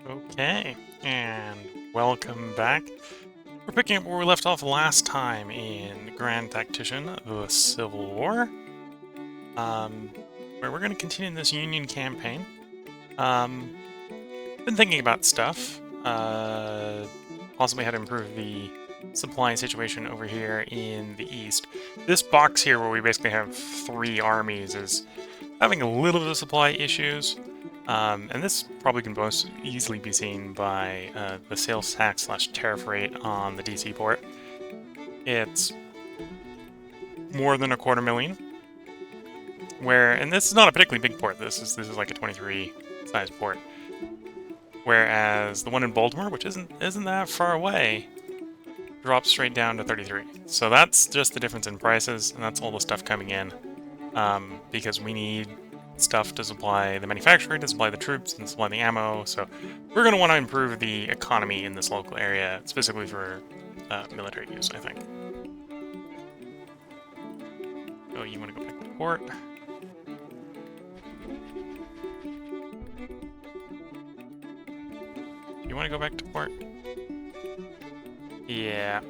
Okay, and welcome back. We're picking up where we left off last time in Grand Tactician, the Civil War, where we're going to continue this Union campaign. Been thinking about stuff, possibly how to improve the supply situation over here in the east. This box here, where we basically have 3 armies, is having a little bit of supply issues. And this probably can most easily be seen by the sales tax / tariff rate on the DC port. It's more than $250,000. And this is not a particularly big port. This is like a 23 size port. Whereas the one in Baltimore, which isn't that far away, drops straight down to 33. So that's just the difference in prices, and that's all the stuff coming in, because we need stuff to supply the manufacturer, to supply the troops, and supply the ammo. So we're going to want to improve the economy in this local area, specifically for military use, I think. Oh, you want to go back to port? You want to go back to port? Yeah.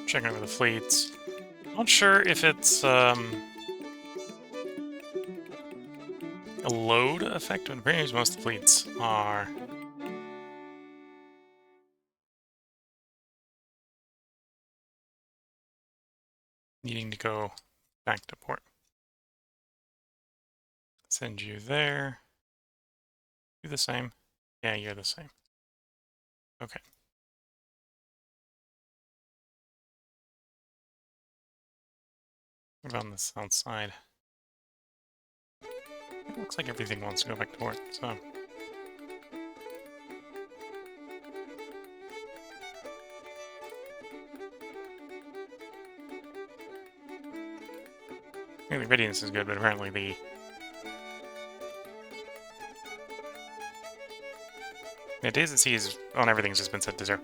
Checking over the fleets. Not sure if it's a load effect, but apparently most of the fleets are needing to go back to port. Send you there. Do the same. Yeah, you're the same. Okay. What about on the south side? It looks like everything wants to go back to port, so... I think the readiness is good, but apparently the... Yeah, days at sea on everything's just been set to 0.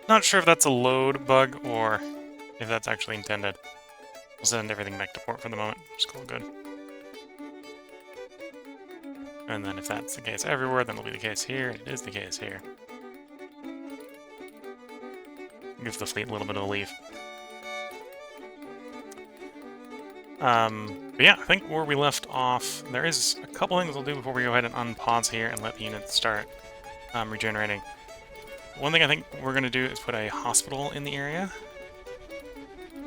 Not sure if that's a load bug or if that's actually intended. We'll send everything back to port for the moment. Just call it good. And then if that's the case everywhere, then it'll be the case here. It is the case here. Gives the fleet a little bit of a leave. But yeah, I think where we left off, there is a couple things we'll do before we go ahead and unpause here and let the units start regenerating. One thing I think we're going to do is put a hospital in the area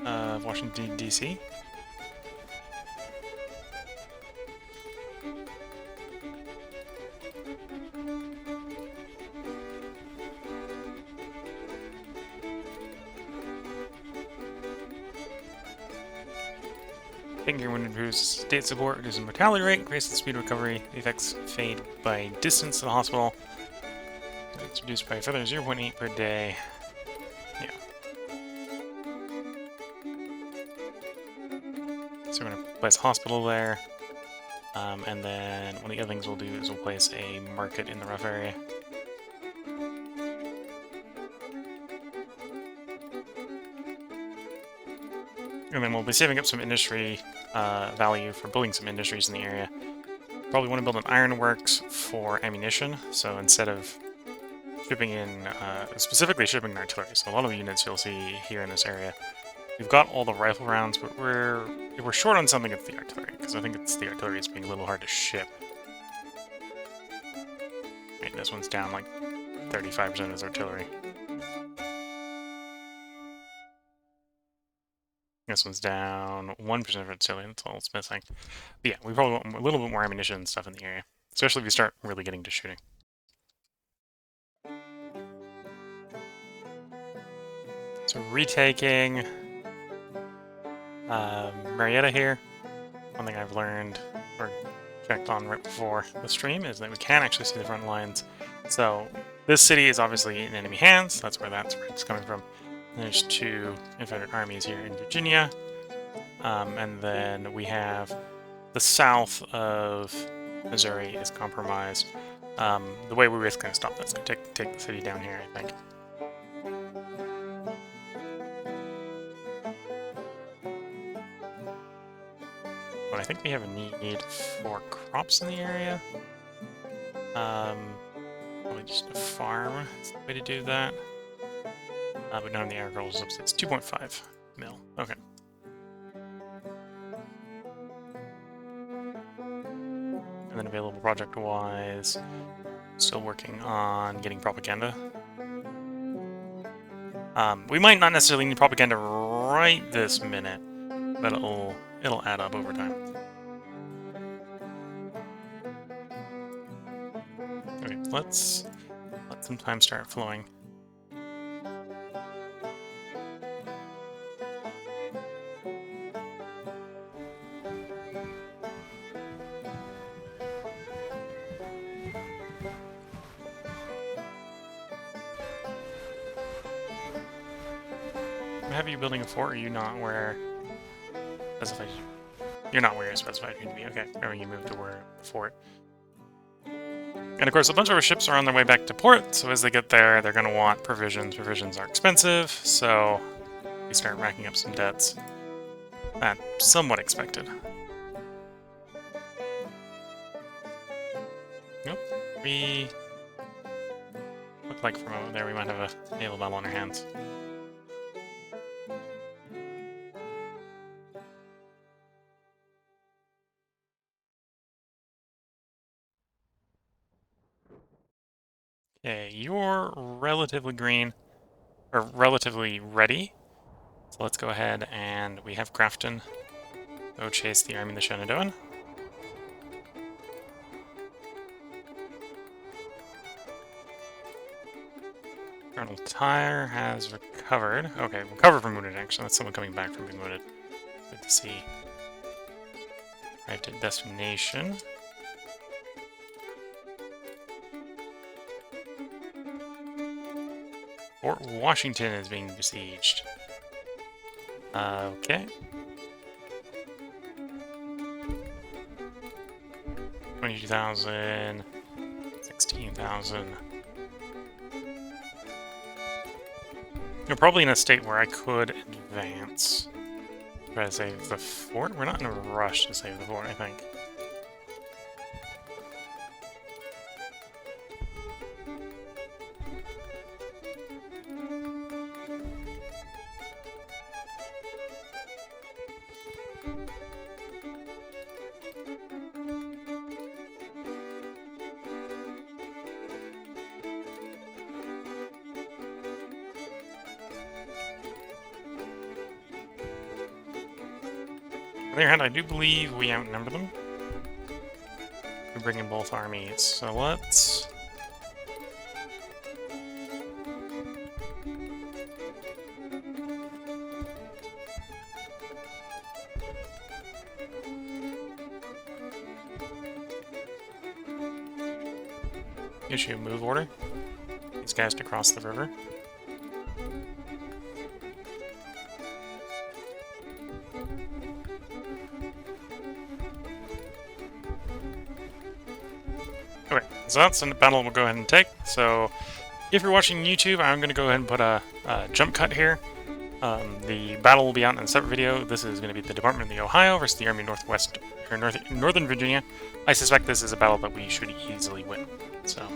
of Washington, D.C. Figure when it improves state support, reduces mortality rate, increases the speed of recovery, the effects fade by distance to the hospital. It's reduced by a further 0.8 per day. Yeah. So we're going to place a hospital there. And then one of the other things we'll do is we'll place a market in the rough area. And then we'll be saving up some industry value for building some industries in the area. Probably want to build an ironworks for ammunition, so instead of shipping in, specifically shipping artillery, so a lot of the units you'll see here in this area, we've got all the rifle rounds, but if we're short on something, it's the artillery, because I think it's the artillery is being a little hard to ship. Right, this one's down like 35% of its artillery. This one's down 1% of artillery, that's all it's missing. But yeah, we probably want a little bit more ammunition and stuff in the area, especially if we start really getting to shooting. So retaking Marietta here. One thing I've learned or checked on right before the stream is that we can actually see the front lines. So this city is obviously in enemy hands. That's where it's coming from. There's 2 Confederate armies here in Virginia. And then we have the south of Missouri is compromised. The way we're just going to stop this, going to take the city down here, I think. But I think we have a need for crops in the area. Probably just a farm is the way to do that. But none of the agricultural subsidies. 2.5 mil. Okay. And then available project-wise, still working on getting propaganda. We might not necessarily need propaganda right this minute, but it'll add up over time. Okay, let's let some time start flowing. Have you building a fort, or are you not where specified? You're not where you're specified you to be. Okay, or you move to where the fort. And of course, a bunch of our ships are on their way back to port, so as they get there, they're going to want provisions. Provisions are expensive, so we start racking up some debts. That's somewhat expected. Nope. We look like from over there we might have a naval battle on our hands. Okay, you're relatively green, or relatively ready. So let's go ahead and we have Grafton. Go chase the army in the Shenandoah. Colonel Tyre has recovered. Okay, recovered from wounded, actually. That's someone coming back from being wounded. Good to see. Arrived at destination. Fort Washington is being besieged. Okay. 22,000. 16,000. We're probably in a state where I could advance. Try to save the fort? We're not in a rush to save the fort, I think. On the other hand, I do believe we outnumber them. We bring in both armies, so let's... issue a move order. These guys to cross the river. Okay, so that's a battle we'll go ahead and take. So, if you're watching YouTube, I'm going to go ahead and put a jump cut here. The battle will be out in a separate video. This is going to be the Department of the Ohio versus the Army of Northern Virginia. I suspect this is a battle that we should easily win. So,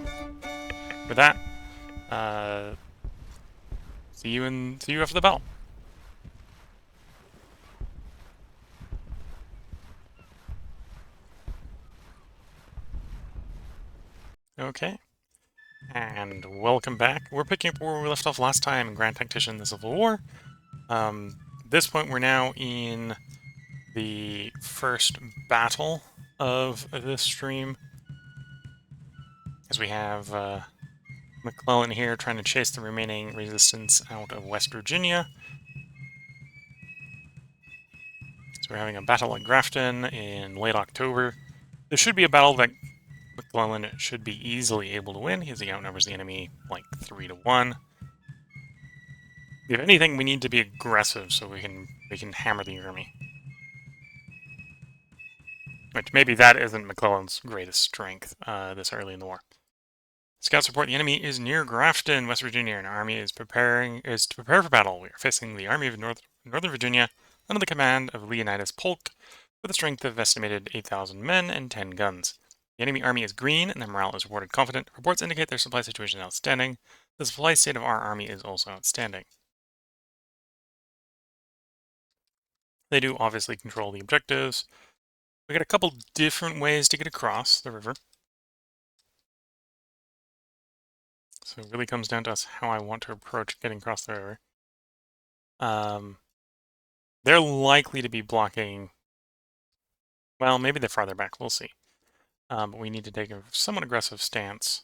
with that, see you after the battle. Okay, and welcome back. We're picking up where we left off last time in Grand Tactician: The Civil War. At this point, we're now in the first battle of this stream, as we have McClellan here trying to chase the remaining resistance out of West Virginia. So we're having a battle at Grafton in late October. This should be a battle that McClellan should be easily able to win. He outnumbers the enemy like 3-1. If anything, we need to be aggressive so we can hammer the army. Which maybe that isn't McClellan's greatest strength this early in the war. Scouts report the enemy is near Grafton, West Virginia, and our army is to prepare for battle. We are facing the Army of Northern Virginia under the command of Leonidas Polk, with a strength of estimated 8,000 men and 10 guns. The enemy army is green, and their morale is reported confident. Reports indicate their supply situation is outstanding. The supply state of our army is also outstanding. They do obviously control the objectives. We got a couple different ways to get across the river. So it really comes down to us how I want to approach getting across the river. They're likely to be blocking... Well, maybe they're farther back. We'll see. But we need to take a somewhat aggressive stance.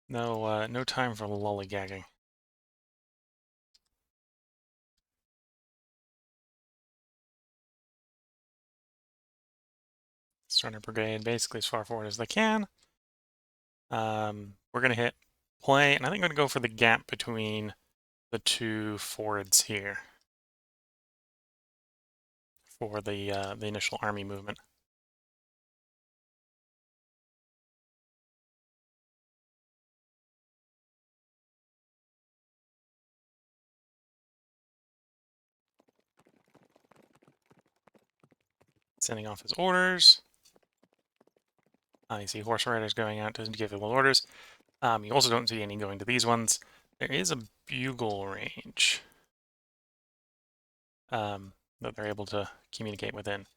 No time for lollygagging. Start our brigade basically as far forward as they can. We're going to hit play, and I think I'm going to go for the gap between the two fords here for the initial army movement. Sending off his orders. You see horse riders going out to give little orders. You also don't see any going to these ones. There is a bugle range that they're able to communicate within. For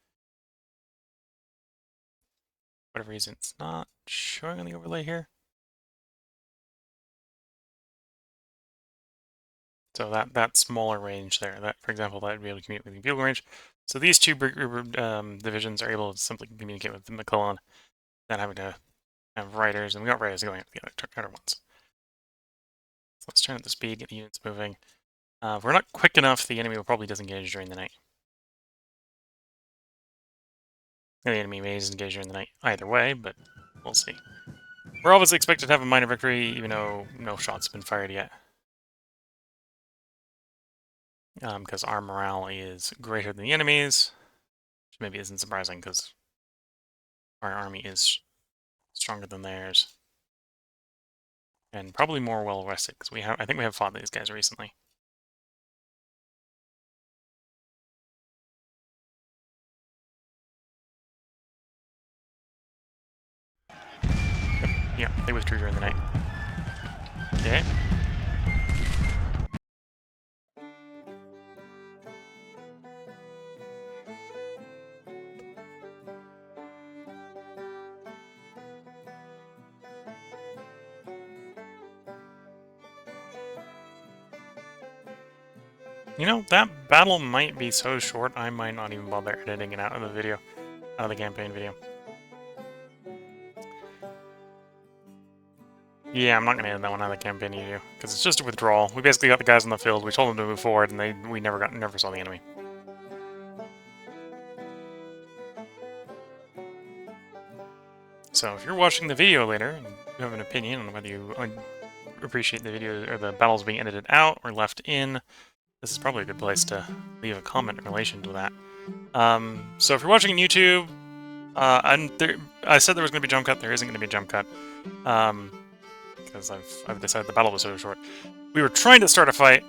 whatever reason, it's not showing on the overlay here. So that smaller range there, that for example, that would be able to communicate with the bugle range. So these two divisions are able to simply communicate with the McClellan, not having to have riders, and we got riders going at the other ones. So let's turn up the speed, get the units moving. If we're not quick enough, the enemy will probably disengage during the night. The enemy may disengage during the night either way, but we'll see. We're obviously expected to have a minor victory, even though no shots have been fired yet. Because our morale is greater than the enemy's, which maybe isn't surprising because our army is stronger than theirs. And probably more well rested, because I think we have fought these guys recently. Yeah, they withdrew during the night. Okay. You know, that battle might be so short, I might not even bother editing it out of the video, out of the campaign video. Yeah, I'm not going to end that one out of the campaign video, because it's just a withdrawal. We basically got the guys on the field, we told them to move forward, and we never saw the enemy. So if you're watching the video later, and you have an opinion on whether you appreciate the video or the battles being edited out or left in, this is probably a good place to leave a comment in relation to that. So if you're watching on YouTube, I said there was going to be a jump cut. There isn't going to be a jump cut. Because I've decided the battle was so short. We were trying to start a fight.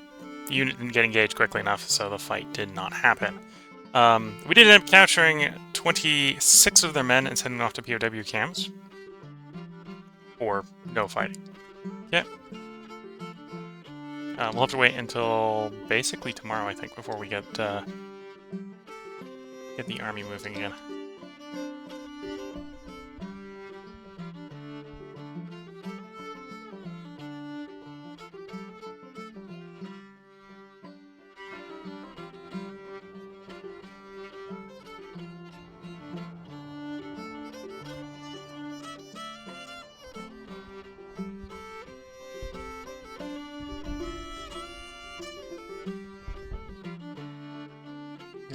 The unit didn't get engaged quickly enough, so the fight did not happen. We did end up capturing 26 of their men and sending them off to POW camps. Or no fighting. Yeah. We'll have to wait until basically tomorrow, I think, before we get the army moving again.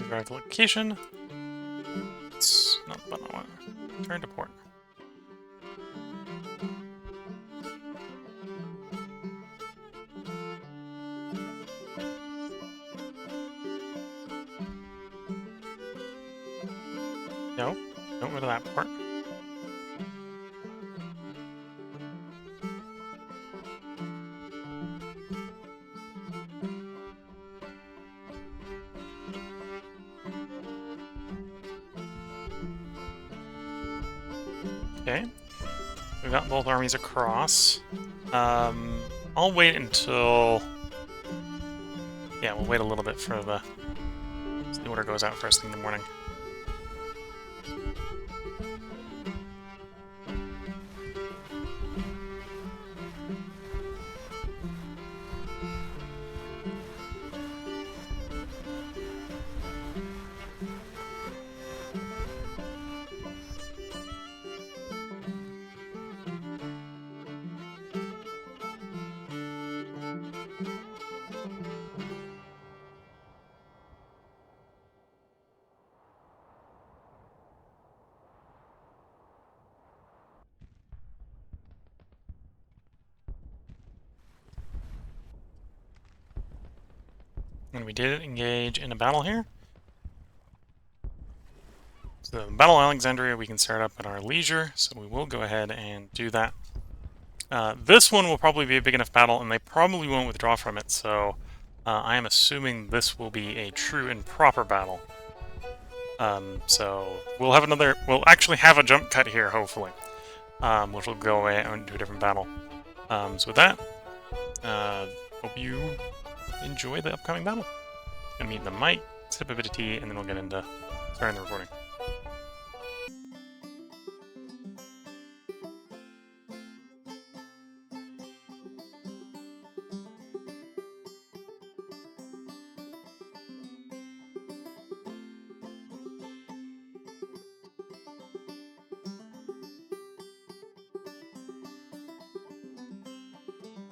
Arrive the location. It's not the button I want. Turn to port. No, don't go to that port. Okay. We got both armies across. I'll wait until... Yeah, we'll wait a little bit for the order goes out first thing in the morning. And we did engage in a battle here. So the Battle of Alexandria we can start up at our leisure, so we will go ahead and do that. This one will probably be a big enough battle, and they probably won't withdraw from it, so I am assuming this will be a true and proper battle. So we'll have we'll actually have a jump cut here, hopefully, which will go away into a different battle. So with that, hope you enjoy the upcoming battle. Gonna mute the mic, sip a bit of tea, and then we'll get into starting the recording.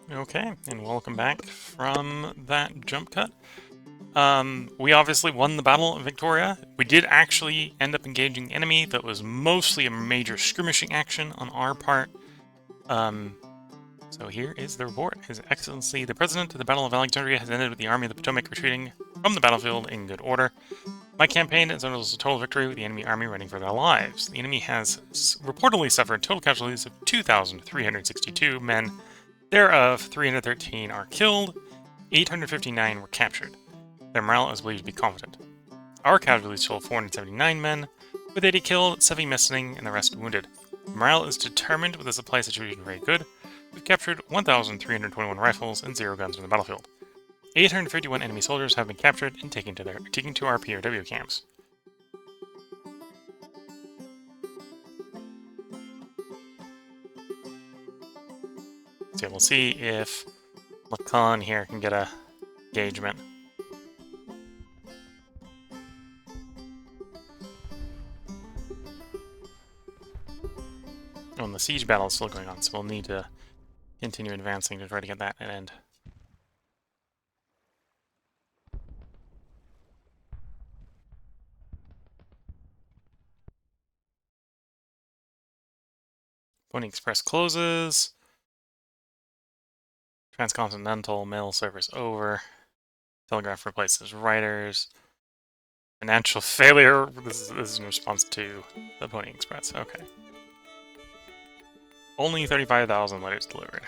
Okay, and welcome back from that jump cut. We obviously won the Battle of Victoria. We did actually end up engaging the enemy. That was mostly a major skirmishing action on our part. So here is the report. His Excellency, the President of the Battle of Alexandria has ended with the Army of the Potomac retreating from the battlefield in good order. My campaign is a total victory with the enemy army running for their lives. The enemy has reportedly suffered total casualties of 2,362 men. Thereof, 313 are killed, 859 were captured. Their morale is believed to be confident. Our casualties total 479 men, with 80 killed, 70 missing, and the rest wounded. Morale is determined with the supply situation very good. We've captured 1,321 rifles and 0 guns from the battlefield. 851 enemy soldiers have been captured and taken to our POW camps. So we'll see if Lacan here can get a engagement. Oh, and the siege battle is still going on, so we'll need to continue advancing to try to get that at end. Pony Express closes. Transcontinental mail service over. Telegraph replaces writers. Financial failure. This is in response to the Pony Express. Okay. Only 35,000 letters delivered.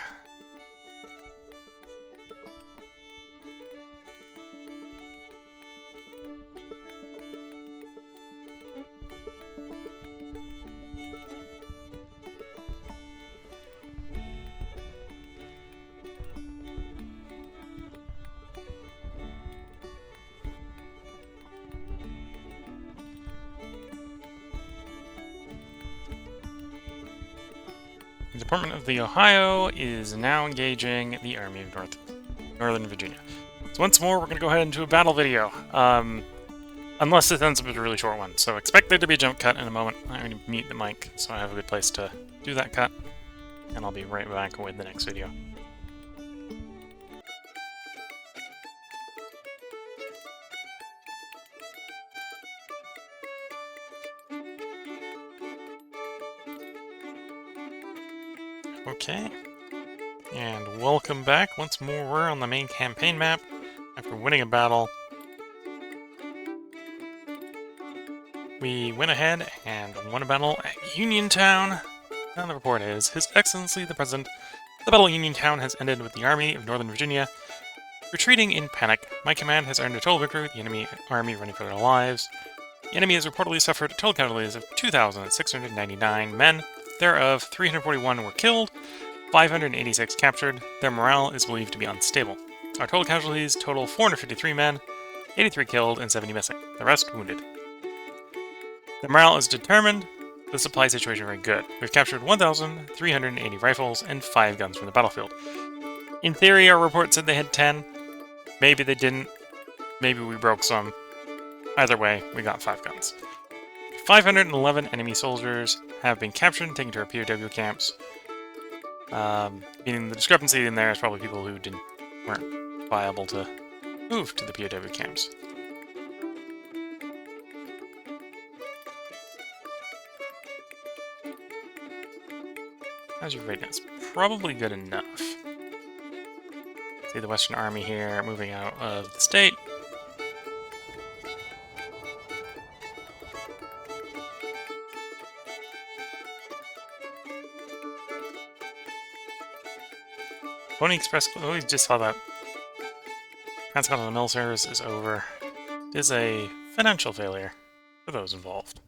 The Department of the Ohio is now engaging the Army of Northern Virginia. So once more, we're going to go ahead and do a battle video. Unless this ends up as a really short one. So expect there to be a jump cut in a moment. I'm going to mute the mic so I have a good place to do that cut. And I'll be right back with the next video. Okay, and welcome back. Once more, we're on the main campaign map after winning a battle. We went ahead and won a battle at Uniontown, and the report is, His Excellency the President, the Battle of Uniontown has ended with the Army of Northern Virginia retreating in panic. My command has earned a total victory with the enemy army running for their lives. The enemy has reportedly suffered total casualties of 2,699 men. Thereof, 341 were killed, 586 captured. Their morale is believed to be unstable. Our total casualties total 453 men, 83 killed, and 70 missing. The rest wounded. The morale is determined. The supply situation very good. We've captured 1,380 rifles and 5 guns from the battlefield. In theory, our report said they had 10. Maybe they didn't. Maybe we broke some. Either way, we got 5 guns. 511 enemy soldiers have been captured and taken to our POW camps. Meaning the discrepancy in there is probably people who weren't viable to move to the POW camps. How's your readiness? Probably good enough. See the Western Army here moving out of the state. Pony Express. Oh, we just saw that. Transcontinental Mill Service is over. It is a financial failure for those involved.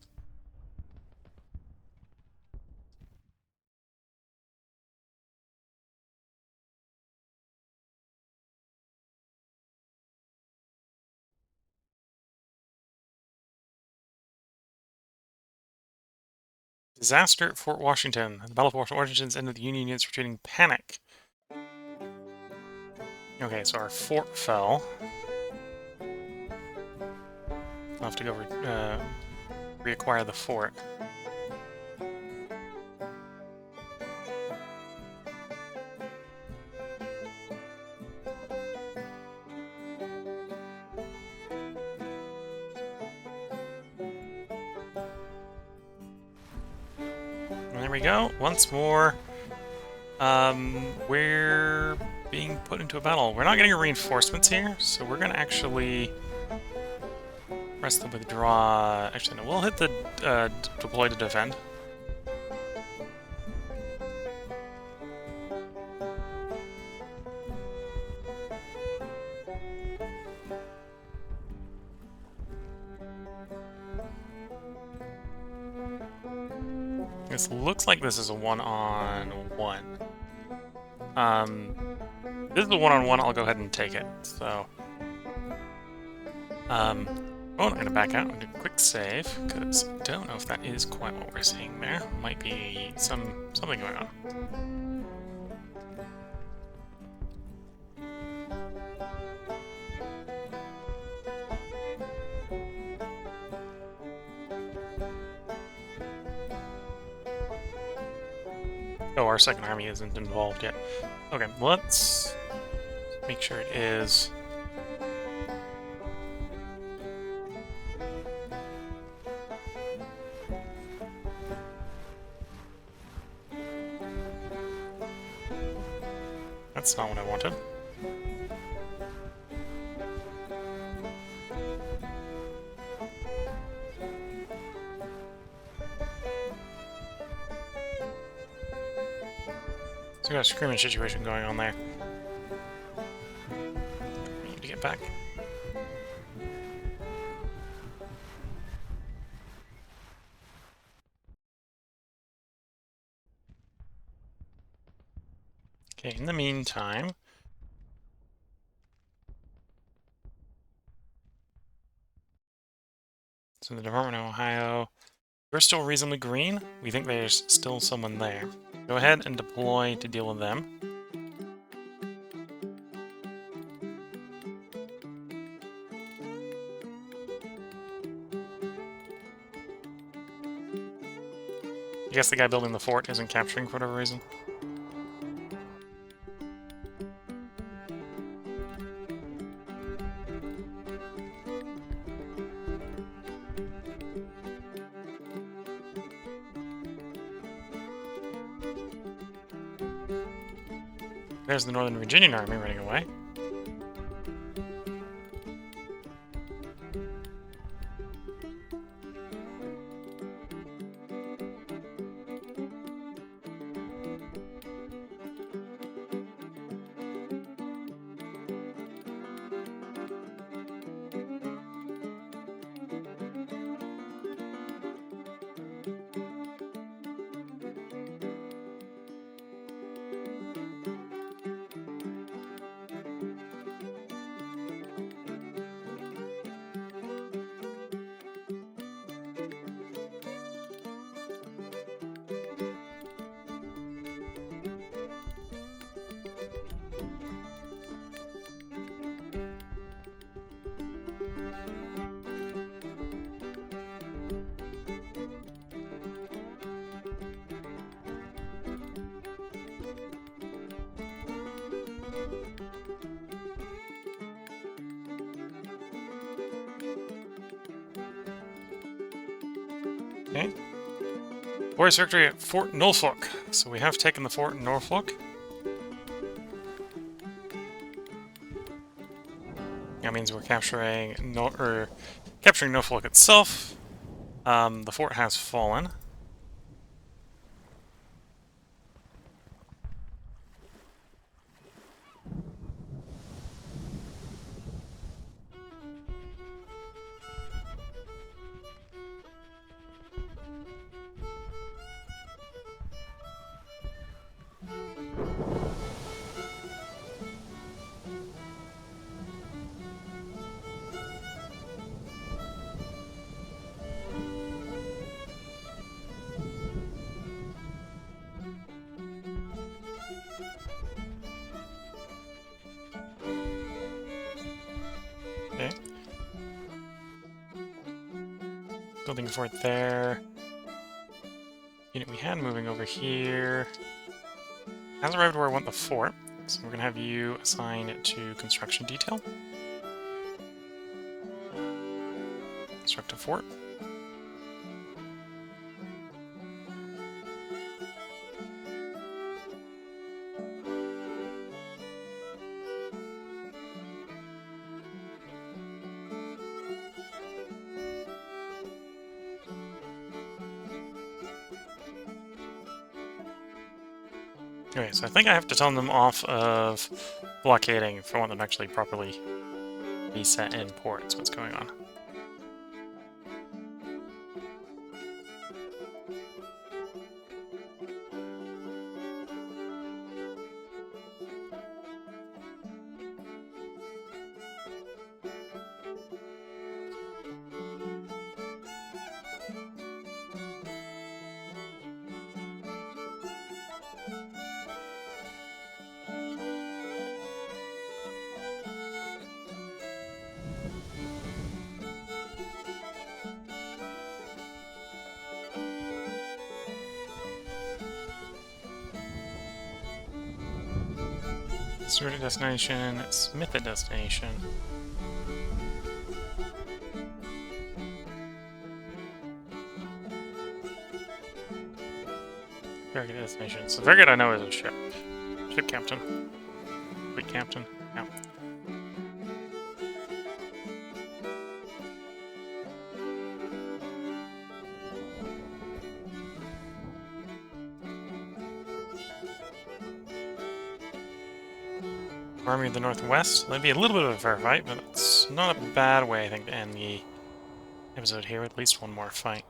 Disaster at Fort Washington. The Battle of Fort Washington's ended the Union units retreating panic. Okay, so our fort fell. I'll have to go reacquire the fort. There we go. Once more, we're being put into a battle. We're not getting reinforcements here, so we're going to actually press the withdraw. Actually, no, we'll hit the deploy to defend. This looks like this is a one-on-one. This is a one-on-one, I'll go ahead and take it, so... I'm going to back out and do a quick save, because I don't know if that is quite what we're seeing there. Might be something going on. Oh, our second army isn't involved yet. Okay, let's make sure it is. That's not what I wanted. So we got a scrimmage situation going on there. We need to get back. Okay, in the meantime, so the Department of Ohio, we're still reasonably green. We think there's still someone there. Go ahead and deploy to deal with them. I guess the guy building the fort isn't capturing for whatever reason. There's the Northern Virginian Army running away. Okay. Glorious victory at Fort Norfolk. So we have taken the Fort Norfolk. That means we're capturing Norfolk itself. The fort has fallen. Okay. Building a fort there. Unit we had moving over here. Has arrived where I want the fort, so we're gonna have you assign it to construction detail. Construct a fort. Okay, so I think I have to tell them off of blockading if I want them to actually properly be set in ports. What's going on? Steward at destination, Smith at destination. Farragut at destination. So Farragut I know is a ship. Ship captain. Fleet captain. Yeah. Army of the Northwest. That'd be a little bit of a fair fight, but it's not a bad way, I think, to end the episode here with at least one more fight.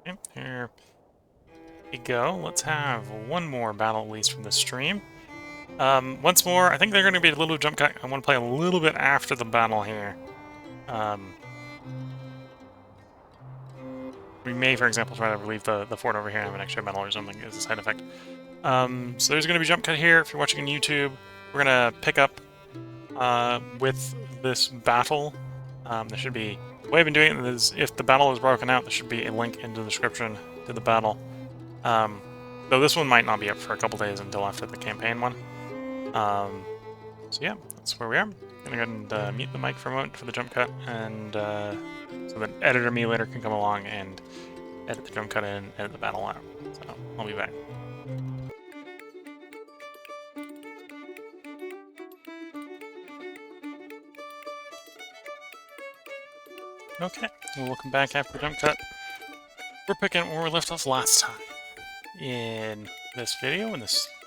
Okay, here we go. Let's have one more battle at least from the stream. Once more, I think they're going to be a little jump cut. I want to play a little bit after the battle here. We may, for example, try to relieve the fort over here and have an extra battle or something as a side effect. So there's going to be jump cut here. If you're watching on YouTube, we're going to pick up with this battle. There should be... The way I've been doing it is, if the battle is broken out, there should be a link in the description to the battle. Though this one might not be up for a couple days until after the campaign one. So yeah, that's where we are. I'm gonna go ahead and mute the mic for a moment for the jump cut, and so that editor me later can come along and edit the jump cut in, edit the battle out. So I'll be back. Okay, well, welcome back after the jump cut. We're picking up where we left off last time in this video.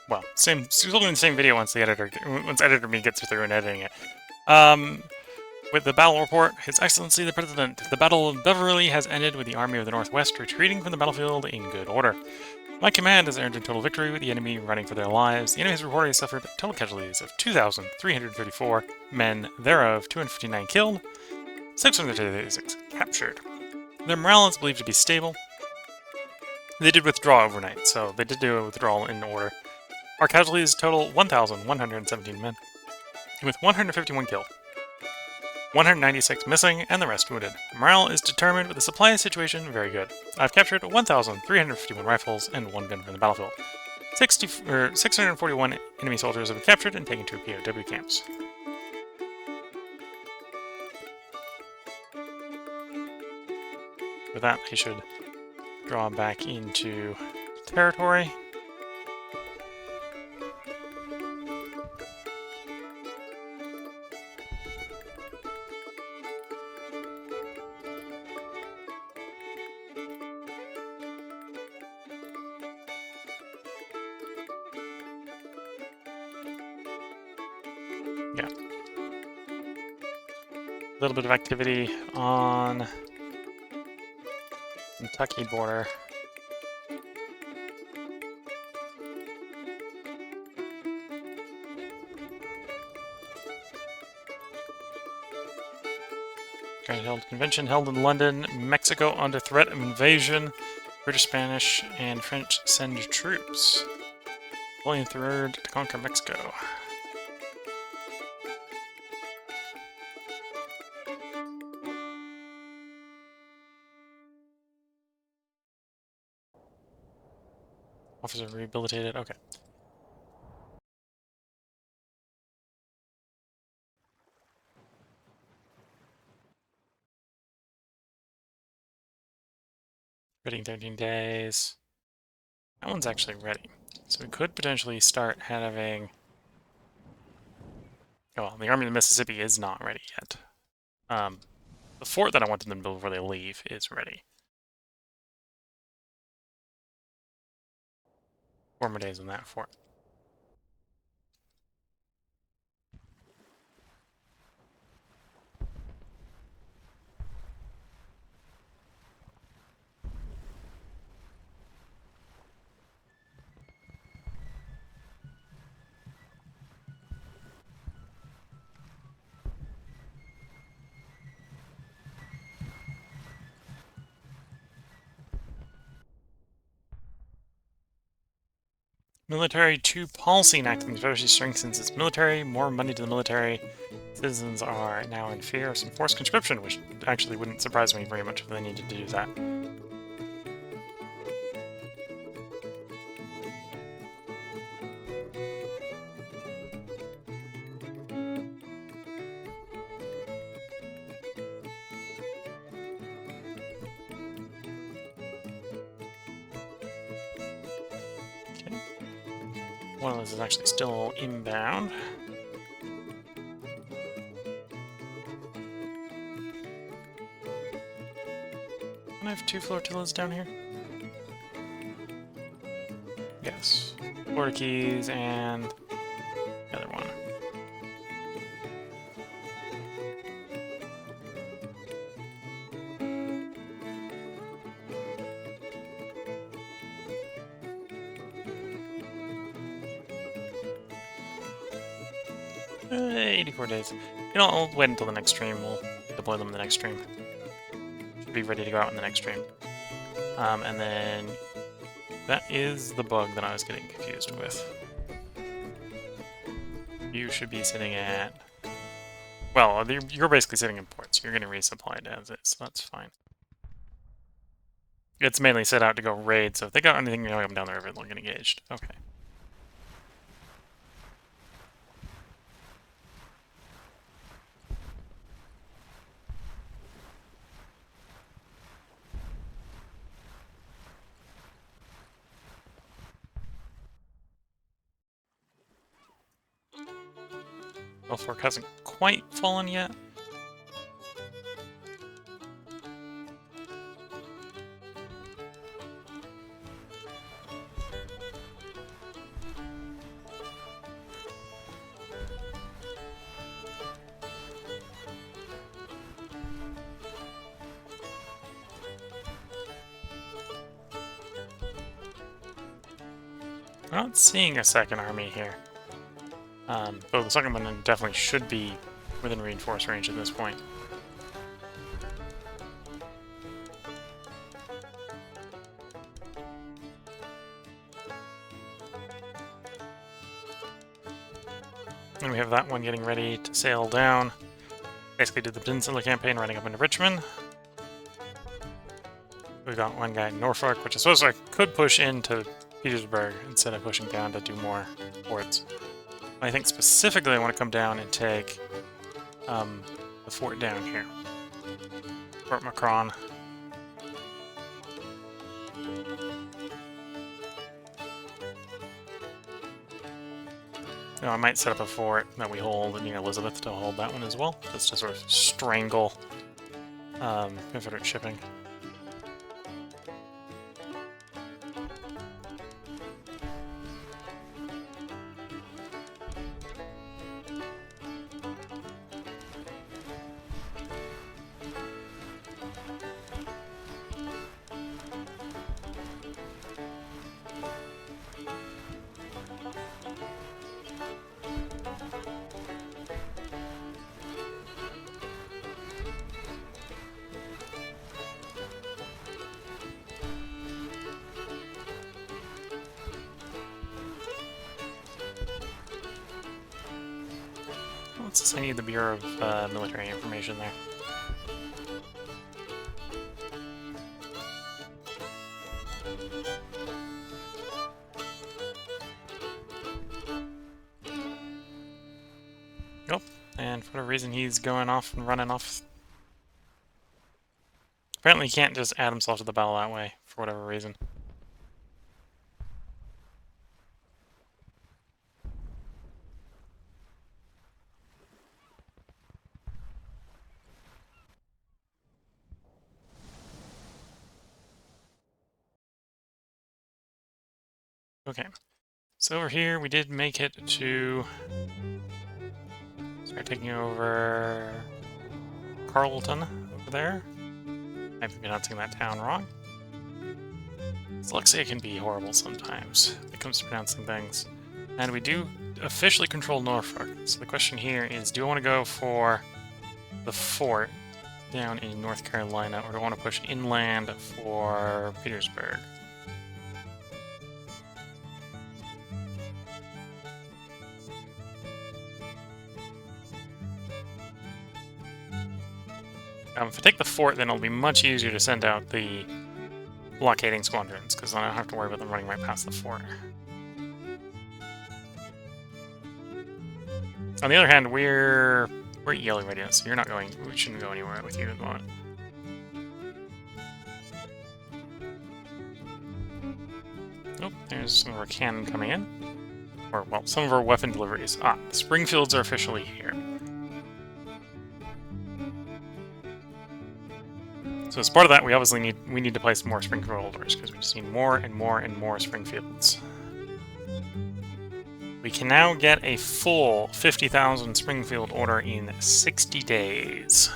Well, still doing the same video once editor me gets through and editing it. With the battle report, His Excellency the President, the Battle of Beverly has ended with the Army of the Northwest retreating from the battlefield in good order. My command has earned a total victory with the enemy running for their lives. The enemy has reportedly suffered total casualties of 2,334 men, thereof 259 killed, 636 captured. Their morale is believed to be stable. They did withdraw overnight, so they did do a withdrawal in order. Our casualties total 1,117 men, with 151 killed, 196 missing, and the rest wounded. Morale is determined with the supply situation very good. I've captured 1,351 rifles and 1 gun from the battlefield. 641 enemy soldiers have been captured and taken to POW camps. With that, he should draw back into territory. Yeah. A little bit of activity on Kentucky border. Held convention held in London, Mexico under threat of invasion. British, Spanish, and French send troops. Napoleon III to conquer Mexico. Officer rehabilitated. Okay. Ready in 13 days. That one's actually ready. So we could potentially start having... Oh, well, the Army of the Mississippi is not ready yet. The fort that I wanted them to build before they leave is ready. 4 more days on that fort. Military 2 policy enacted. The Confederacy strengthens its military, more money to the military. Citizens are now in fear of some forced conscription, which actually wouldn't surprise me very much if they needed to do that. Okay. One of those is actually still inbound. Can I have 2 flotillas down here? Yes. Florida Keys and the other one. Uh, 84 days. You know, I'll wait until the next stream. We'll deploy them in the next stream. Should be ready to go out in the next stream. And then that is the bug that I was getting confused with. You should be sitting at... Well, you're basically sitting in ports. You're getting resupplied as is, so that's fine. It's mainly set out to go raid, so if they got anything going up down the river, they'll get engaged. Okay. Fork hasn't quite fallen yet. I'm not seeing a second army here. Though the second one definitely should be within reinforced range at this point. And we have that one getting ready to sail down. Basically did the Peninsula campaign running up into Richmond. We've got one guy in Norfolk, which I suppose I could push into Petersburg instead of pushing down to do more forts. I think specifically I want to come down and take the fort down here. Fort Macron. I might set up a fort that we hold near Elizabeth to hold that one as well, just to sort of strangle Confederate shipping. I need the Bureau of Military Information there. Nope. And for whatever reason, he's going off and running off. Apparently, he can't just add himself to the battle that way, for whatever reason. Okay, so over here we did make it to start taking over Carleton over there. Might be pronouncing that town wrong. Dyslexia can be horrible sometimes when it comes to pronouncing things. And we do officially control Norfolk, so the question here is, do I want to go for the fort down in North Carolina, or do I want to push inland for Petersburg? If I take the fort, then it'll be much easier to send out the blockading squadrons, because then I don't have to worry about them running right past the fort. On the other hand, we're at yellow readiness, so you're not going. We shouldn't go anywhere with you at the moment. Oh, there's some of our cannon coming in. Or, well, some of our weapon deliveries. Ah, the Springfields are officially here. So as part of that, we obviously need to place more Springfield orders, because we just need more and more and more Springfields. We can now get a full 50,000 Springfield order in 60 days.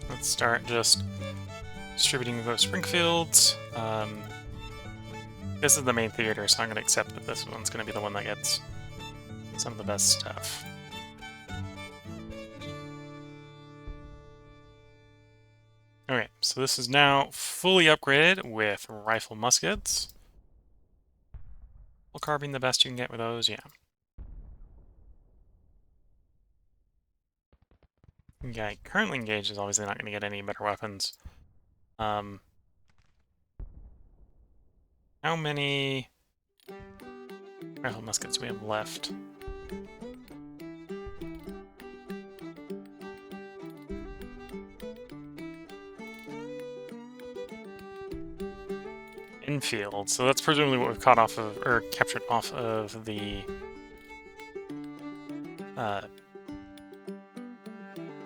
Let's start just distributing those Springfields. This is the main theater, so I'm going to accept that this one's going to be the one that gets some of the best stuff. Okay, so this is now fully upgraded with rifle muskets. Full carbine, the best you can get with those, yeah. The guy currently engaged is obviously not going to get any better weapons. How many rifle muskets do we have left? Infield, so that's presumably what we've caught off of, or captured off of the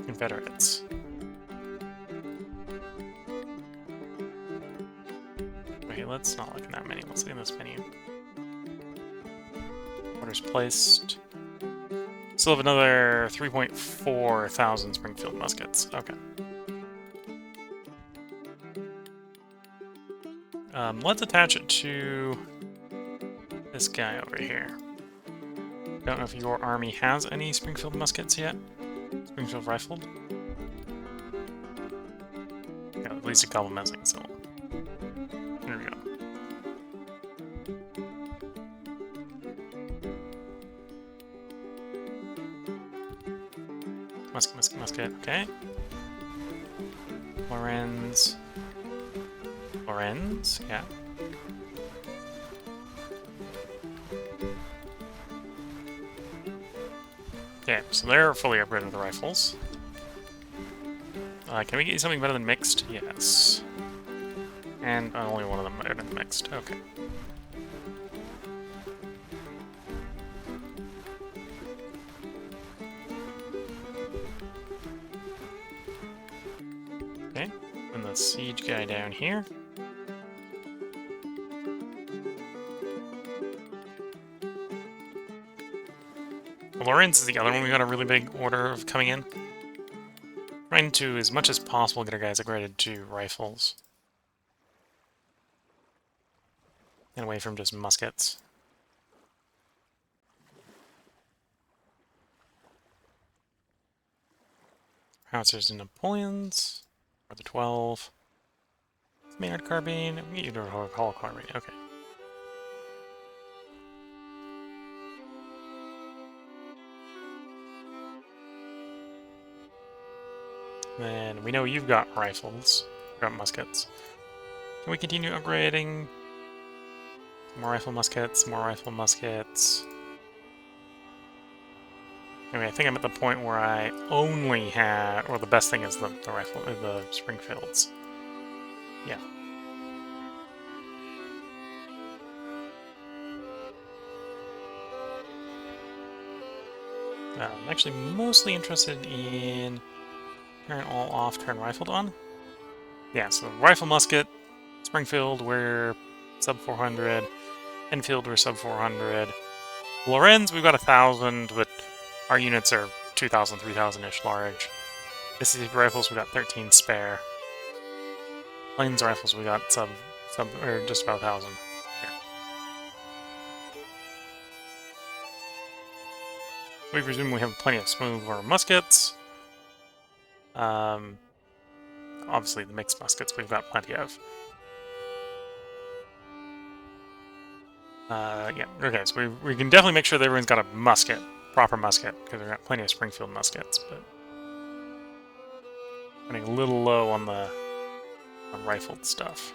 Confederates. Okay, let's not look at that many. Let's look at this menu. Orders placed. Still have another 3.4 thousand Springfield muskets. Okay. Let's attach it to this guy over here. Don't know if your army has any Springfield muskets yet. Springfield rifled. Yeah, at least a couple missing, so there we go. musket. Okay. Lorenz. Yeah. Okay, so they're fully upgraded with the rifles. Can we get you something better than mixed? Yes. And only one of them better than mixed. Okay. Okay. And the siege guy down here. Lorenz is the other one we got a really big order of coming in. Trying to, as much as possible, get our guys upgraded to rifles. And away from just muskets. Howitzers and Napoleons. Or the 12. Maynard carbine. We get you to a hollow carbine. Okay. Then we know you've got rifles. You've got muskets. Can we continue upgrading? More rifle muskets, more rifle muskets. Anyway, I think I'm at the point where I only have, or the best thing is the rifle, the Springfields. Yeah. I'm actually mostly interested in turn all off, turn rifled on. Yeah, so rifle musket, Springfield, we're sub 400. Enfield, we're sub 400. Lorenz, we've got 1,000, but our units are 2,000, 3,000-ish large. Mississippi rifles, we got 13 spare. Plains rifles, we got or just about 1,000. Yeah. We presume we have plenty of smooth or muskets. Obviously, the mixed muskets we've got plenty of. Yeah, okay, so we can definitely make sure that everyone's got a musket, proper musket, because we've got plenty of Springfield muskets, but running a little low on the rifled stuff.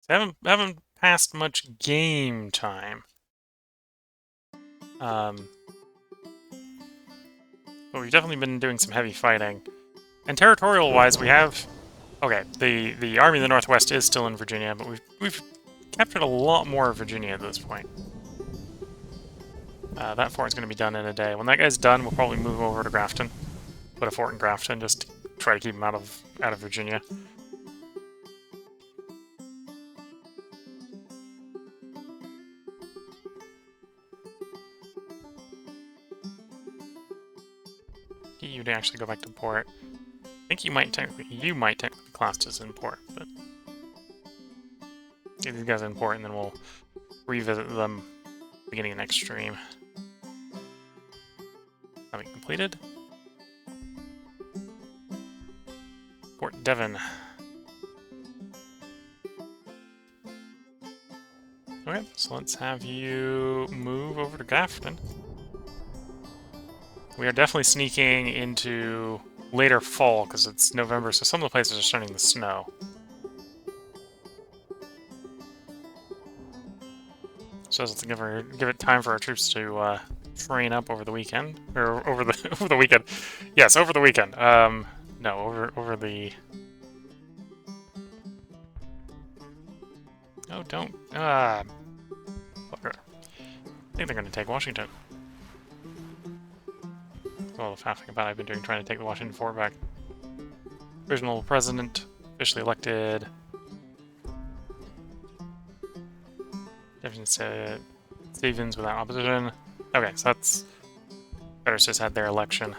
So haven't passed much game time. But we've definitely been doing some heavy fighting. And territorial-wise, we have... Okay, the Army of the Northwest is still in Virginia, but we've captured a lot more of Virginia at this point. That fort's going to be done in a day. When that guy's done, we'll probably move over to Grafton. Put a fort in Grafton, just to try to keep him out of Virginia. You'd actually go back to port. I think you might technically class as in port, but get these guys in port and then we'll revisit them beginning of next stream. Having completed. Port Devon. Okay, so let's have you move over to Grafton. We are definitely sneaking into later fall because it's November, so some of the places are starting to snow. So let's give it time for our troops to train up over the weekend, or over the weekend. Yes, over the weekend. No, over the. Oh, don't. Bugger. I think they're going to take Washington. All the faffing about I've been doing trying to take the Washington fort back. Original president, officially elected. Jefferson Stevens without opposition. Okay, so that's... Confederates just had their election.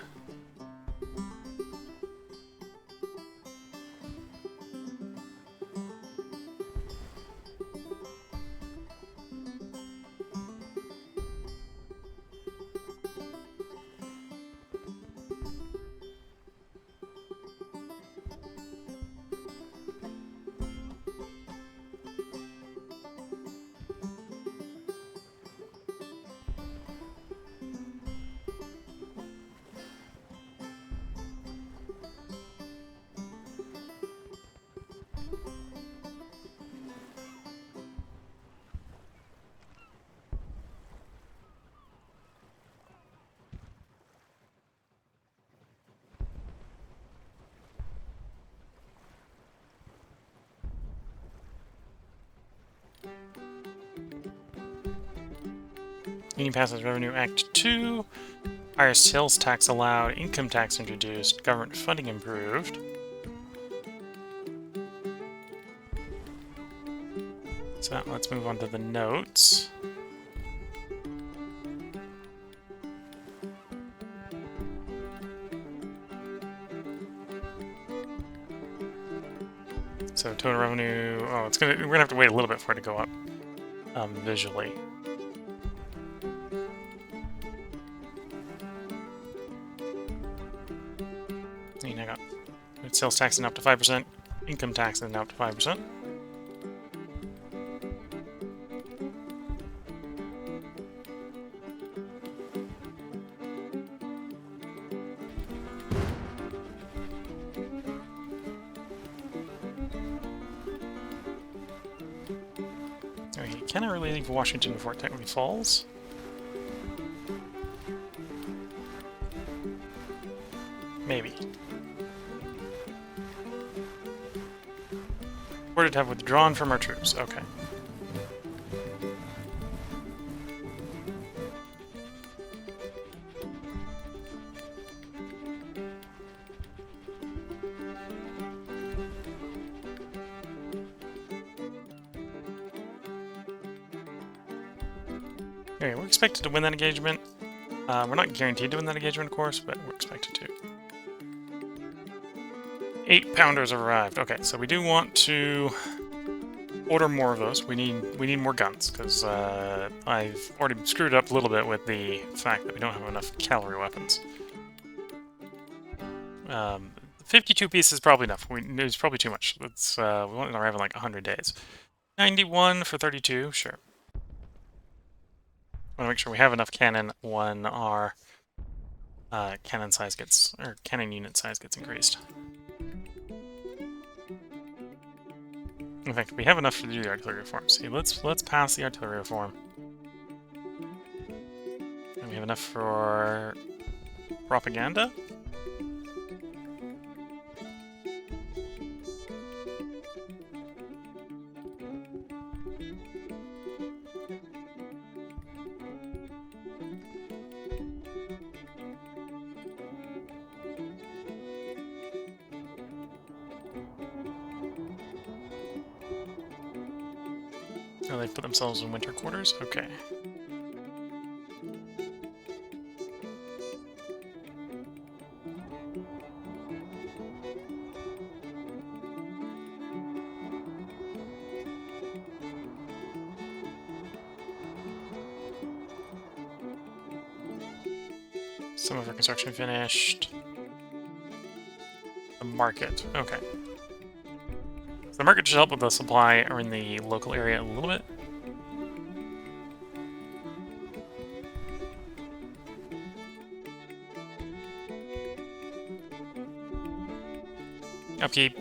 Union passes revenue Act 2. Higher sales tax allowed. Income tax introduced. Government funding improved. So let's move on to the notes. So total revenue. Oh, we're gonna have to wait a little bit for it to go up visually. And I got sales tax and up to 5%, income tax and up to 5%. Okay, can I really leave Washington before it technically falls? Maybe. Reported to have withdrawn from our troops. Okay. Okay, we're expected to win that engagement. We're not guaranteed to win that engagement, of course, but we're expected to. 8 pounders have arrived. Okay, so we do want to order more of those. We need more guns, because I've already screwed up a little bit with the fact that we don't have enough cavalry weapons. 52 pieces is probably enough. It's probably too much. Let's we want to arrive in like 100 days. 91 for 32, sure. I want to make sure we have enough cannon when our cannon unit size gets increased. In fact, we have enough to do the artillery reform. See, let's pass the artillery reform. And we have enough for propaganda. Oh, they've put themselves in winter quarters? Okay. Some of our construction finished. The market. Okay. So the market should help with the supply or in the local area a little bit. Upkeep.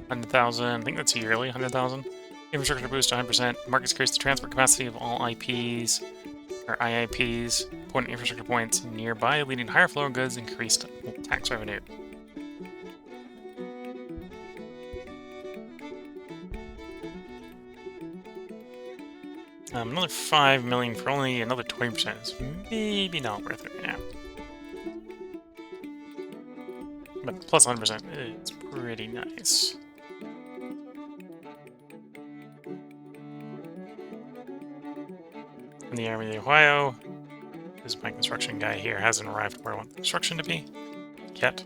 100,000. I think that's yearly, 100,000. Infrastructure boost to 100%. Markets increase the transport capacity of all IPs, or IIPs. Important infrastructure points nearby, leading to higher flow of goods, increased tax revenue. Another 5 million for only another 20% is maybe not worth it right now. But plus 100%, it's pretty nice. And the Army of the Ohio, this is my construction guy here, hasn't arrived where I want the construction to be yet.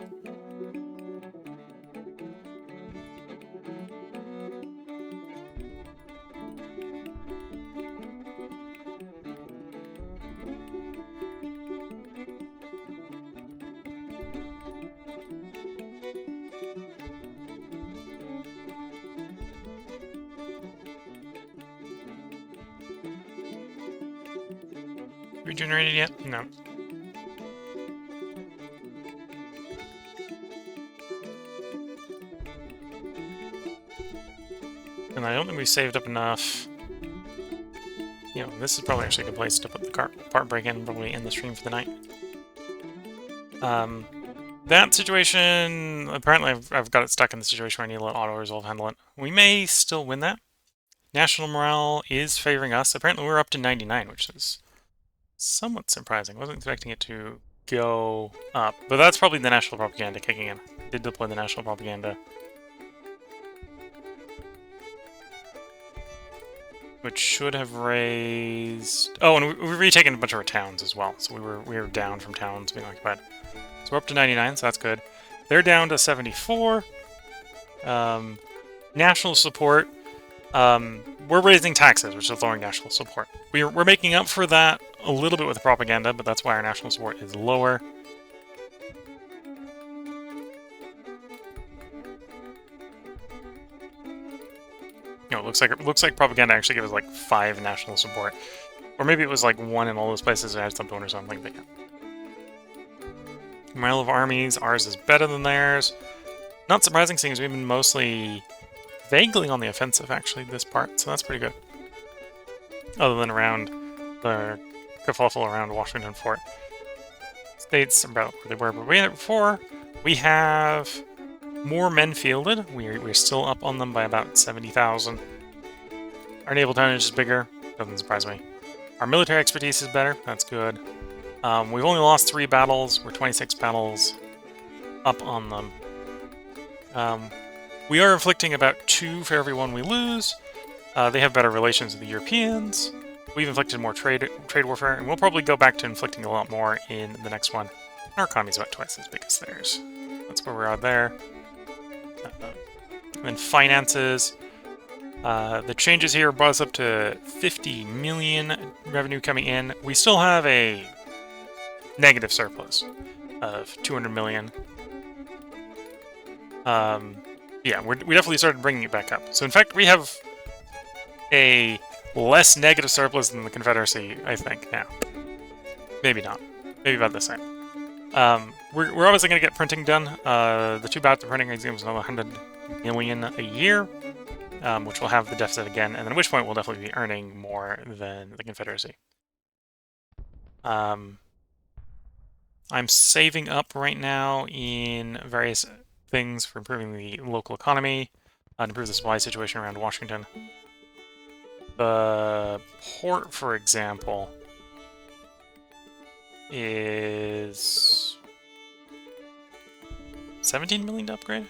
Regenerated yet? No. And I don't think we saved up enough. You know, this is probably actually a good place to put the part break in, probably end the stream for the night. That situation, apparently I've got it stuck in the situation where I need to let auto-resolve handle it. We may still win that. National morale is favoring us. Apparently we're up to 99, which is somewhat surprising. Wasn't expecting it to go up, but that's probably the national propaganda kicking in. Did deploy the national propaganda, which should have raised. Oh, and we've retaken a bunch of our towns as well. So we were down from towns being occupied. So we're up to 99, so that's good. They're down to 74. National support. We're raising taxes, which is lowering national support. We're making up for that a little bit with propaganda, but that's why our national support is lower. No, it looks like propaganda actually gave us like 5 national support, or maybe it was like 1 in all those places and I had something or something. But yeah, Mile of Armies, ours is better than theirs. Not surprising, seeing as we've been mostly vaguely on the offensive actually this part, so that's pretty good. Other than around the kerfuffle around Washington Fort. States about where they were, but we had it before. We have more men fielded. We're still up on them by about 70,000. Our naval tonnage is bigger. Doesn't surprise me. Our military expertise is better. That's good. We've only lost 3 battles. We're 26 battles up on them. We are inflicting about 2 for every 1 we lose. They have better relations with the Europeans. We've inflicted more trade warfare, and we'll probably go back to inflicting a lot more in the next one. Our economy is about twice as big as theirs. That's where we are there. And then finances. The changes here brought us up to 50 million revenue coming in. We still have a negative surplus of 200 million. Yeah, we definitely started bringing it back up. So in fact, we have a less negative surplus than the Confederacy, I think, now. Maybe not. Maybe about the same. We're obviously going to get printing done. The 2 bouts of printing is going to be another 100 million a year, which will have the deficit again, and then at which point we'll definitely be earning more than the Confederacy. I'm saving up right now in various things for improving the local economy, to improve the supply situation around Washington. The port, for example, is 17 million to upgrade?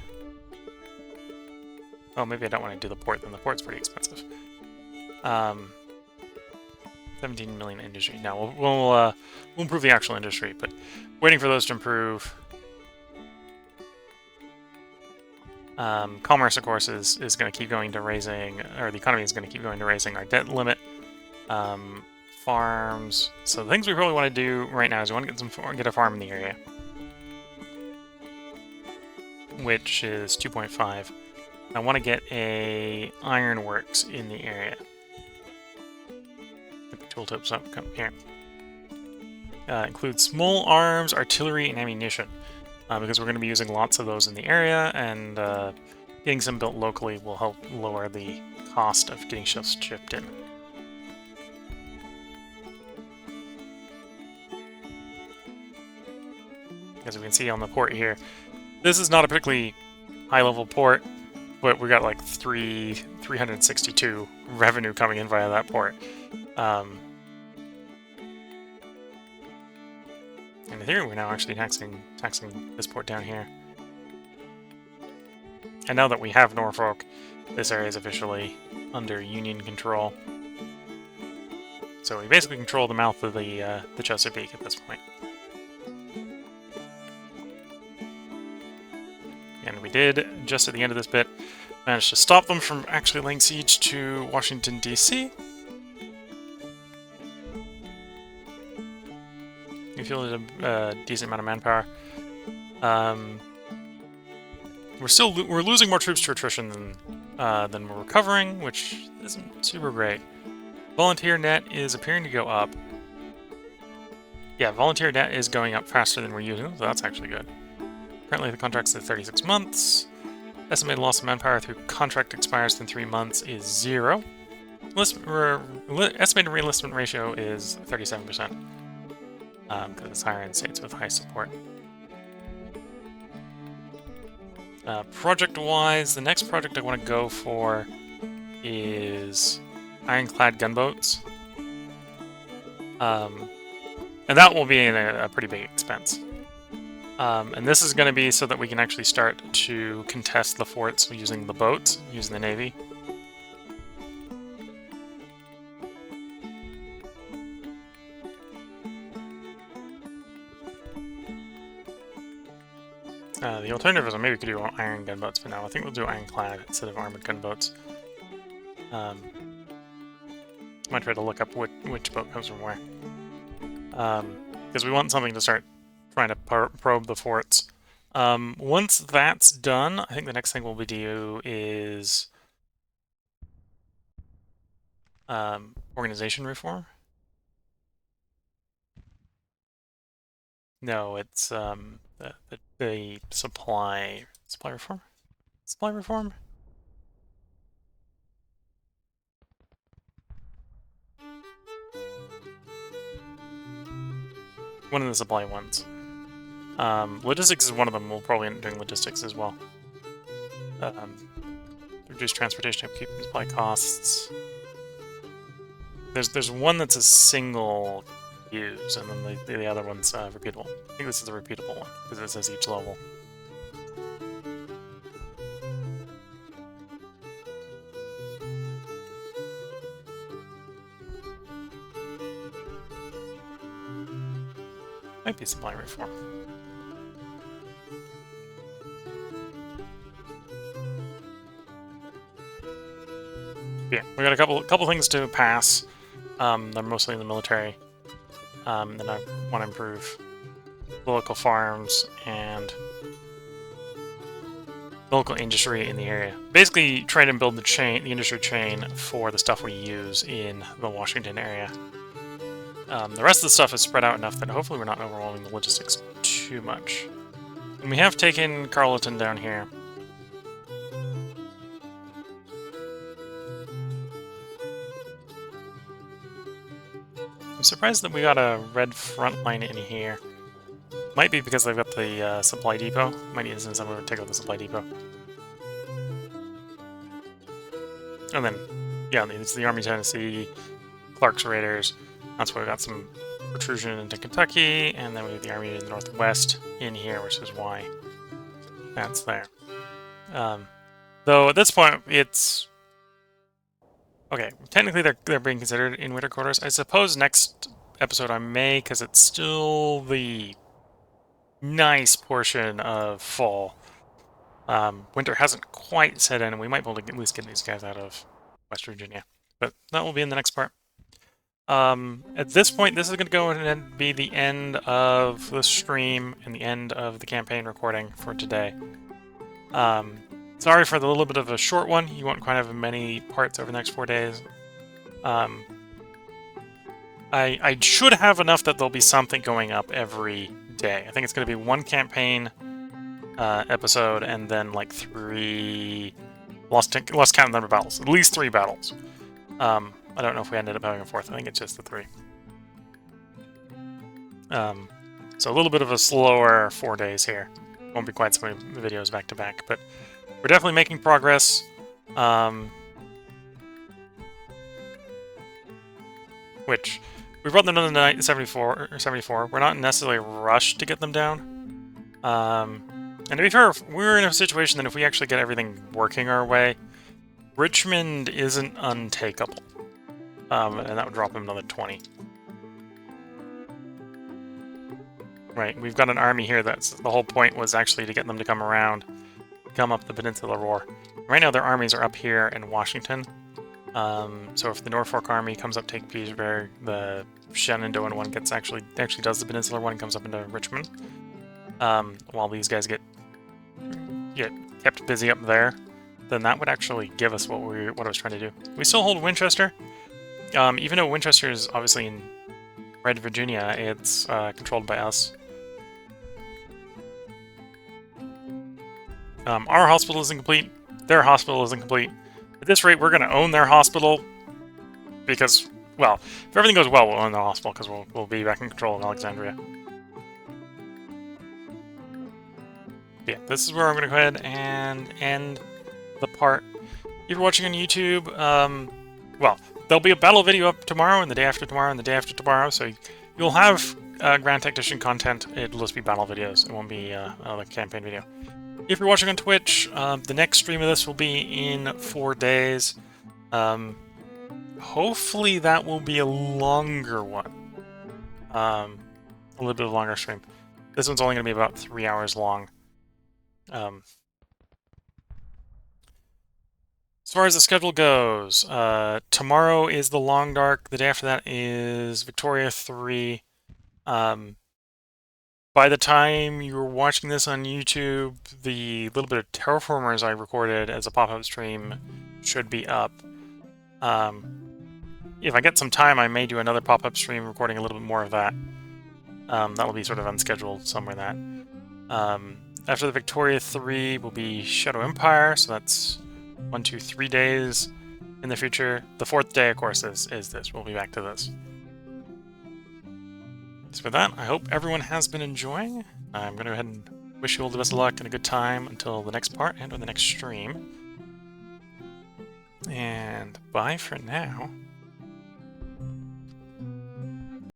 Oh, maybe I don't want to do the port, then the port's pretty expensive. 17 million industry. Now, we'll improve the actual industry, but waiting for those to improve. Commerce, of course, is going to keep going to raising, or the economy is going to keep going to raising our debt limit. Farms. So the things we really want to do right now is we want to get a farm in the area, which is 2.5. I want to get a ironworks in the area. Get the tooltips up. Come here. Include small arms, artillery, and ammunition. Because we're going to be using lots of those in the area, and getting some built locally will help lower the cost of getting ships shipped in. As we can see on the port here, this is not a particularly high-level port, but we got like 362 revenue coming in via that port. And in theory, we're now actually taxing this port down here. And now that we have Norfolk, this area is officially under Union control. So we basically control the mouth of the Chesapeake at this point. And we did, just at the end of this bit, manage to stop them from actually laying siege to Washington, D.C. We fielded a decent amount of manpower. We're losing more troops to attrition than we're recovering, which isn't super great. Volunteer net is appearing to go up. Yeah, volunteer net is going up faster than we're using, so that's actually good. Currently, the contract's at 36 months. Estimated loss of manpower through contract expires within 3 months is 0. Estimated reenlistment ratio is 37%. Because it's higher in states with high support. Project-wise, the next project I want to go for is ironclad gunboats. And that will be a pretty big expense. And this is going to be so that we can actually start to contest the forts using the boats, using the Navy. The alternative is maybe we could do iron gunboats, but no, I think we'll do ironclad instead of armored gunboats. Might try to look up which boat comes from where. Because we want something to start trying to probe the forts. Once that's done, I think the next thing we'll do is organization reform. No, it's the supply reform. Supply reform. One of the supply ones. Logistics is one of them. We'll probably end up doing logistics as well. Reduce transportation upkeep and supply costs. There's one that's a single use, and then the other one's repeatable. I think this is the repeatable one, because it says each level. Might be supply reform. Yeah, we got a couple things to pass. They're mostly in the military. Then I want to improve the local farms and the local industry in the area. Basically, trying to build the industry chain for the stuff we use in the Washington area. The rest of the stuff is spread out enough that hopefully we're not overwhelming the logistics too much. And we have taken Carleton down here. I'm surprised that we got a red front line in here. Might be because they've got the supply depot. Might need to send someone to take out the supply depot. And then, yeah, it's the Army Tennessee, Clark's Raiders. That's why we got some protrusion into Kentucky, and then we have the Army in the Northwest in here, which is why that's there. Though at this point, it's... Okay, technically they're being considered in winter quarters. I suppose next episode I may, because it's still the nice portion of fall. Winter hasn't quite set in, and we might be able to at least get these guys out of West Virginia. But that will be in the next part. At this point, this is going to go and be the end of the stream and the end of the campaign recording for today. Sorry for the little bit of a short one. You won't quite have many parts over the next 4 days. I should have enough that there'll be something going up every day. I think it's going to be one campaign episode and then like 3... Lost count the number of battles. At least 3 battles. I don't know if we ended up having a 4th. I think it's just the 3. So a little bit of a slower 4 days here. Won't be quite so many videos back to back, but we're definitely making progress. Which we brought them down to 74. We're not necessarily rushed to get them down. And to be fair, we're in a situation that if we actually get everything working our way, Richmond isn't untakeable. And that would drop them another 20. Right, we've got an army here that's... The whole point was actually to get them to come around, come up the Peninsula Roar. Right now their armies are up here in Washington. So if the Norfolk Army comes up, take Petersburg, the Shenandoah one actually does the Peninsula one and comes up into Richmond. While these guys get kept busy up there, then that would actually give us what I was trying to do. We still hold Winchester. Even though Winchester is obviously in Red Virginia, it's controlled by us. Our hospital isn't complete. Their hospital isn't complete. At this rate, we're going to own their hospital because, well, if everything goes well, we'll own the hospital because we'll be back in control of Alexandria. Yeah, this is where I'm going to go ahead and end the part. If you're watching on YouTube, well, there'll be a battle video up tomorrow, and the day after tomorrow, and the day after tomorrow, so you'll have Grand Tactician content. It'll just be battle videos. It won't be another campaign video. If you're watching on Twitch, the next stream of this will be in 4 days. Hopefully that will be a longer one. A little bit of a longer stream. This one's only going to be about 3 hours long. As far as the schedule goes, tomorrow is the Long Dark. The day after that is Victoria 3. By the time you're watching this on YouTube, the little bit of Terraformers I recorded as a pop-up stream should be up. If I get some time, I may do another pop-up stream recording a little bit more of that. That'll be sort of unscheduled somewhere that. After the Victoria 3 will be Shadow Empire, so that's 1, 2, 3 days in the future. The 4th day, of course, is this. We'll be back to this. So with that, I hope everyone has been enjoying. I'm going to go ahead and wish you all the best of luck and a good time until the next part and or the next stream. And bye for now.